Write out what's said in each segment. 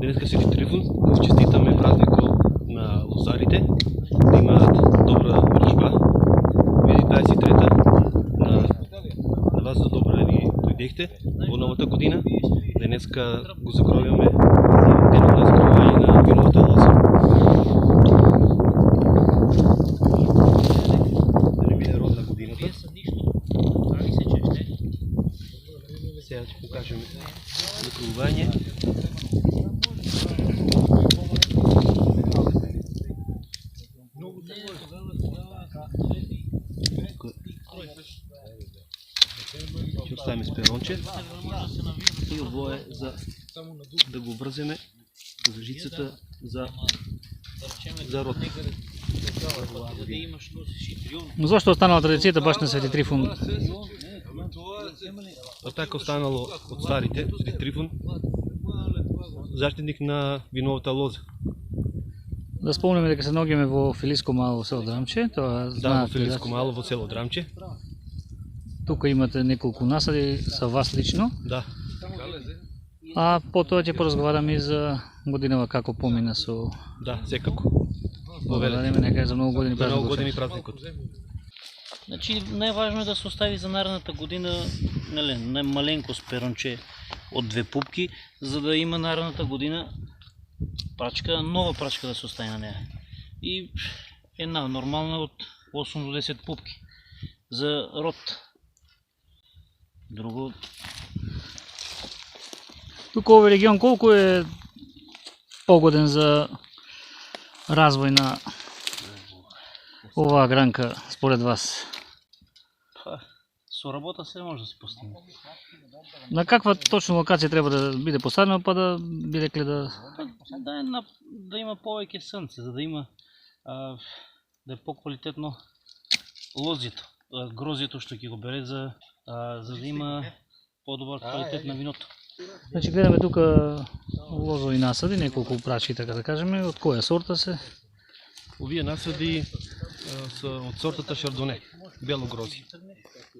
Денеска Свети Трифун, да честитаме празникот на лозарите, да имаат добра вржба. 2023 на вас за добро ни дојдехте во новата година. Денеска го закровјаме денот на закровање на виновата лоза. Да не биде родна годината. Сега ќе покажеме закровање. Ќе оставиме сперонче и ово е за да го врземе за жицата за род. Но зашто останала традицијата баш на Свети Трифун? Така останало од старите, Свети Трифун, заштитник на виновата лоза. Да спомнеме дека се наоѓаме во Филиско мало во село Драмче, тоа Да, во Филиско мало во село Драмче. Тука имате неколку насади со вас лично. Да. А потоа ќе поразговараме и за годинава како помина со... Да, секако. Благодариме нека е за многу години За многу празникот. години празникот. Значи, најважно е да се остави за наредната година маленко сперонче од 2 пупки, за да има наредната година прачка, нова прачка да се остави на неја. И една нормална од 8 до 10 пупки за род. Друго... Тука овој регион колку е погоден за развој на оваа гранка според вас? Со работа се може да се постигне. На каква точно локација треба да биде поставено, па да би рекле да... Да има повеќе сонце, за да има да е поквалитетно лозито, грозјето што ќе го бере за да има подобар квалитет на виното. Значи гледаме тука лозови насади, неколку прачки така да кажеме, од која сорта се? Овие насади се од сортата Шардоне, бело грози.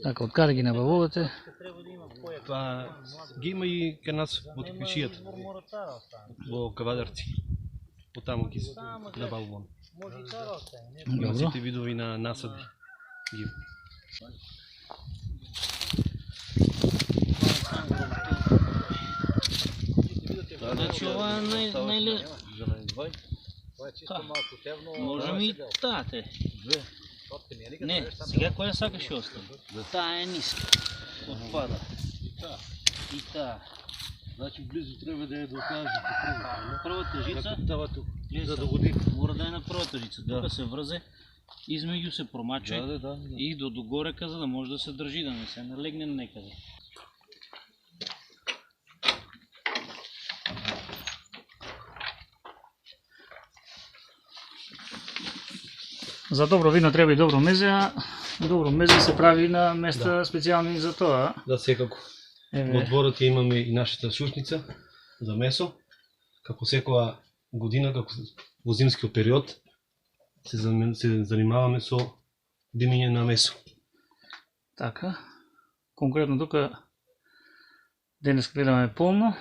Така, од каде ги набавувате? Па ги има и кај нас во Токвишијата, во Кавадарци. Потаму ги набавуваме. Има Добро. сите видови на насади. Значи ова е можем и тате. Не, сега која сакаш ја остави? Таа е ниска. Отпада. И таа. Значи близо треба да ја докажете. Првата жица, За да година. мора да е на првата жица. Тука се врзе, измеѓу се промаче и до догорека, за да може да се држи, да не се налегне некаде. За добро вино треба и добро мезе, а добро мезе се прави на места специјални за тоа. Да, секако. Во дворот ја имаме и нашата сушница за месо. Како секоја година, како во зимскиот период, се занимаваме со димење на месо. Така. Конкретно тука денес гледаме полно.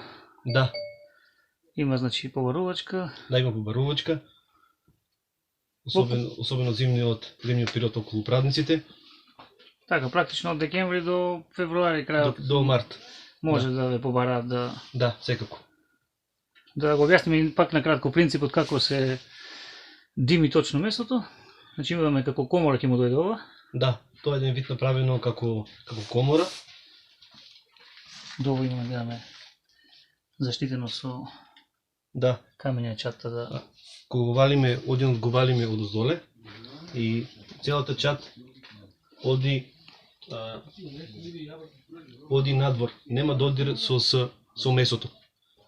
Да, Има значи побарувачка. да има побарувачка. Особено зимниот период околу празниците, Така, практично од декември до февруари крајот до март. може да ве побараат да... Да, секако. Да го објасниме пак на кратко принципот како се дими точно месото. Значи имаме како комора ќе му дојде ова. Да, тоа е еден вид направено како комора. Дово имаме гледаме заштитено со Да, камења чата да... кога го валиме, одинот го валиме од оздоле и целата чат оди надвор. Нема додир со месото.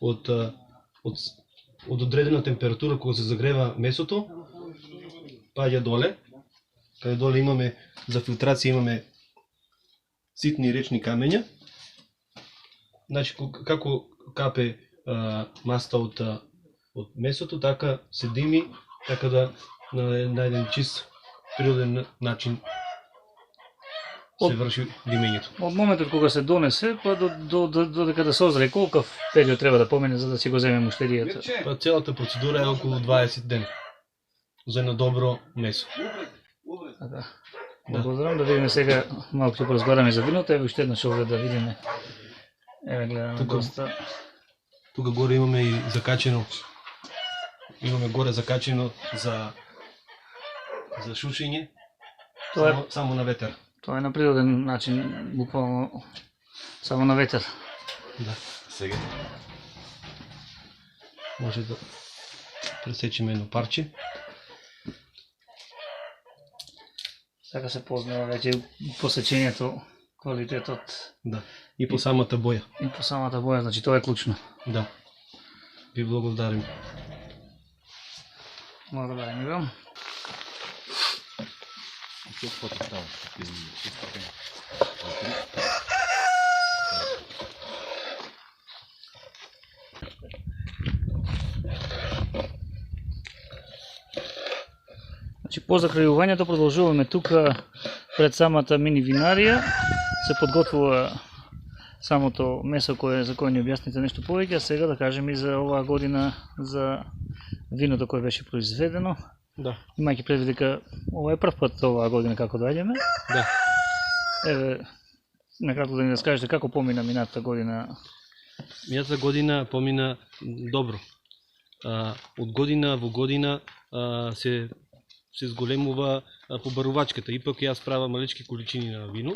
Од одредена температура кога се загрева месото, паѓа доле. Каде доле имаме за филтрација имаме ситни речни камења. Значи како капе маста од месото, така се дими, така да на еден чист природен начин се врши димењето. Од моментот кога се донесе, па додека да се озре, колкав период треба да помине за да си го земе муштеријата? Па целата процедура е околу 20 ден за едно добро месо. Така. Благодарам, да видиме сега, малку ќе поразговараме за виното, еве уште еднаш овде да видиме. Еве гледаме доста. Тука горе имаме и закачено. Имаме горе закачено за шушење. Тоа е Само на ветер. Тоа е на природен начин, буквално само на ветер. Да, сега. Може да пресечеме едно парче. Така се познава веќе посечењето, квалитетот. Да. И по самата боја. И по самата боја, значи тоа е клучно. Да. Ви благодарим. Благодарам ви вам. Значи, по закрајувањето продолжуваме тука пред самата мини винарија. Се подготвува самото месо за кое ни објасните нешто повеќе, а сега да кажем и за оваа година за виното кое беше произведено. Да. Имајќи предвид дека ова е прв пат оваа година како доаѓаме. Да. Еве, накратко да ни раскажете како помина минатата година. Минатата година помина добро. Од година во година се зголемува побарувачката. Ипак јас правам малечки количини на вино.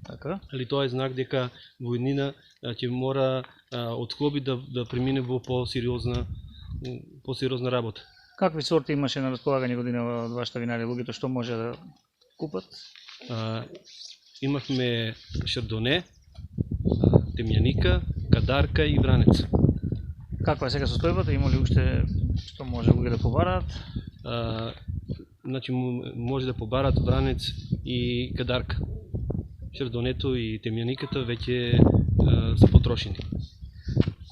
Така. Али тоа е знак дека во еднина ќе мора од хлоби да премине во посериозна работа. Какви сорти имаше на располагање година од вашата винарија, луѓето што може да купат? Имавме шардоне, темјаника, кадарка и вранец. Каква е сега состојбата? Има ли уште што може луѓе да побараат? Значи може да побараат вранец и кадарка. Шардонето и темјаниката веќе се потрошени.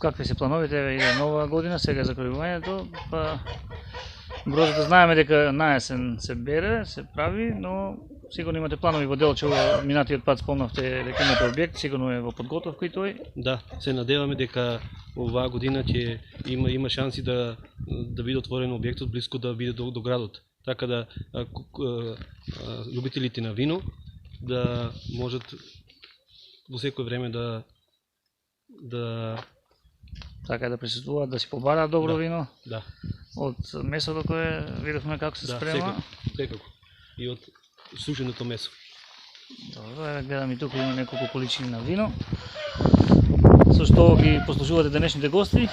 Какви се плановите? Еве иде нова година, сега е закрајувањето, па грозата знаеме дека наесен се бере, се прави, но сигурно имате планови во Делчево. Минатиот пат спомнавте дека имате објект, сигурно е во подготовка и тој. Да, се надеваме дека оваа година ќе има шанси да биде отворен објектот блиско да биде до градот. Така да љубителите на вино да можат во секој време да така да присуствуваат, да си побараат добро вино. Да. Од месото кое видовме како се спрема. Секако. И од сушеното месо. Добро, еве гледам и тука има неколку количини на вино. Со што ги послужувате денешните гости?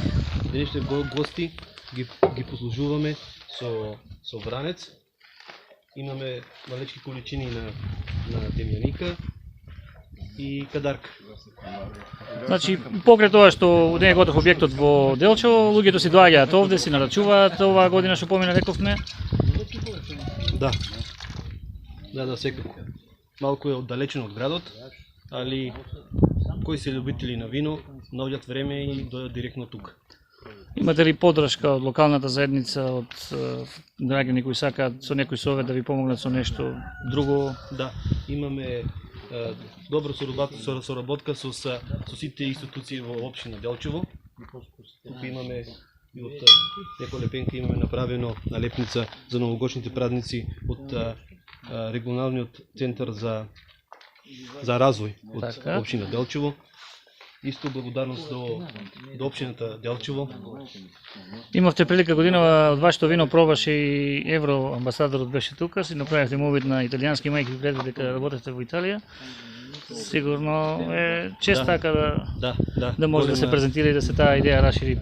Денешните гости ги послужуваме со вранец. Имаме малечки количини на темјаника и кадарка. Значи, покрај тоа што не е готов објектот во Делчево, луѓето си доаѓаат овде, си нарачуваат оваа година што помина рековме. Да. Да, секако. Малку е оддалечено од градот, али кои се љубители на вино, наоѓаат време и дојдат директно тука. Имате ли поддршка од локалната заедница, од граѓани кои сакаат со некој совет да ви помогнат со нешто друго? Да, имаме добра соработка со сите институции во општина Делчево. Тука имаме и од некој лепенка имаме направено налепница за новогодишните празници од регионалниот центар за развој од општина Делчево. Исто благодарност до општината Делчево. Имавте прилика година од вашето вино пробаше и евроамбасадорот беше тука, си направивте му обид на италијански, имајќи предвид дека работите во Италија. Сигурно е чест така да може да се презентира и да се таа идеја расшири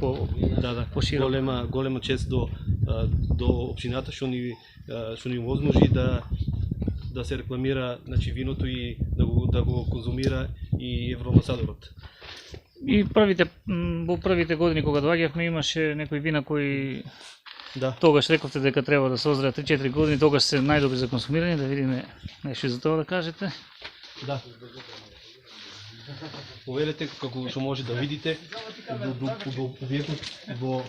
пошироко. Голема чест до општината што ни возможи да се рекламира, значи, виното и да го конзумира и евроамбасадорот. И во првите години кога доаѓавме имаше некои вина кои тогаш рековте дека треба да се озреат 3-4 години, тогаш се најдобри за консумирање, да видиме нешто за тоа да кажете. Да. Поверете, како што може да видите, во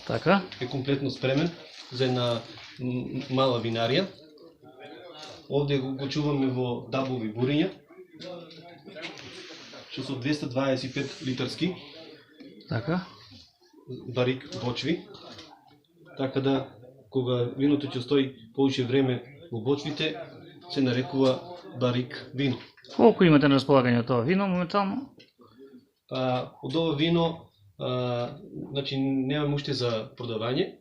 така е комплетно спремен за една мала винарија. Овде го чуваме во дабови буриња, што се 225 литарски Така. барик бочви. Така да, кога виното ќе стои повеќе време во бочвите, се нарекува барик вино. Колку имате на располагање од тоа вино моментално? Од ова вино, значи немам уште за продавање,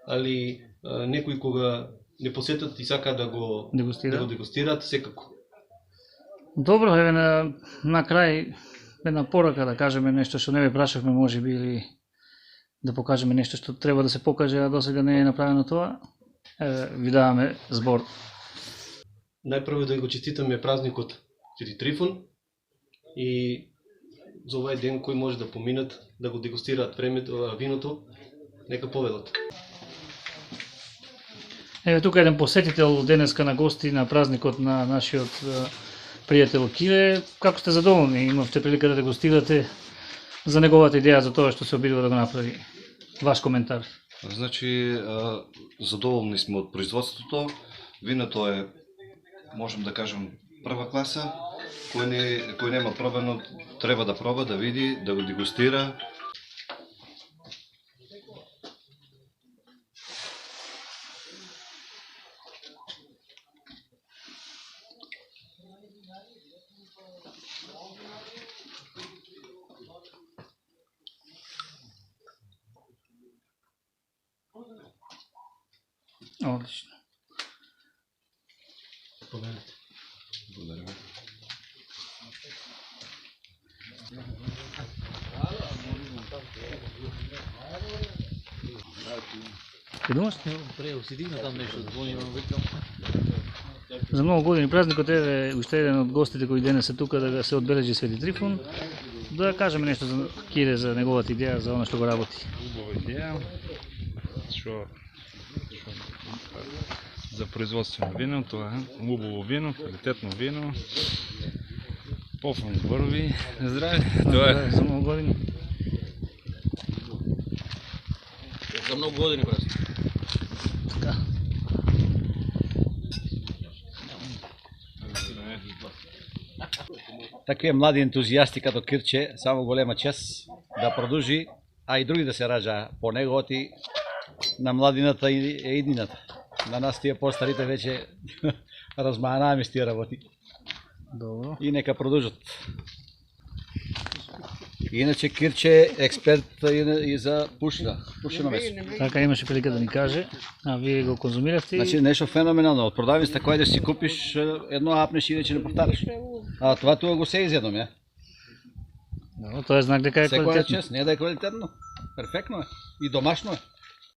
али некои кога не посетат и сакаат да го дегустираат, секако. Добро, еве на крај една порака да кажеме нешто што не ве прашавме можеби или да покажеме нешто што треба да се покаже, а досега не е направено тоа. Ви даваме збор. Најпрво да го честитаме празникот Свети Трифон и за овај ден кој може да поминат, да го дегустираат виното, нека поведат. Еве тука еден посетител денеска на гости на празникот на нашиот пријател Киле. Како сте задоволни? Имавте прилика да дегустирате за неговата идеја за тоа што се обидува да го направи. Ваш коментар. Значи, задоволни сме од производството. Виното е, можем да кажем, прва класа. Кој нема пробано, треба да проба, да види, да го дегустира. Одлично. Благодарам. Идумаш? Прео си дигна там нешто, звоним, викам. За многу години празникот е уште еден од гостите кои денес се тука да се одбележи Свети Трифон. Да кажеме нешто за Кире, за неговата идеја, за она што го работи. Убава идеја, што за производство на вино, тоа е убаво вино, квалитетно вино, пофон зборови, здраве, тоа е. За многу години. За многу години брат. Така. Такви млади ентузијасти като Кирче, само голема чест да продолжи, а и други да се раѓа по него, оти на младината е иднината. На нас тие постарите веќе размаанаме с тие работи. Добро. И нека продолжат. Иначе Кирче е експерт и за пушено месо. Така имаше прилика да ни каже, а вие го конзумиравте. Значи нешто феноменално. Од продавницата кој да си купиш едно апнеш и вече не повтараш. А това го се изедом, ја. Добро, тоа е знак дека е Секоја квалитетно. чест, не да е квалитетно. Перфектно е. И домашно е.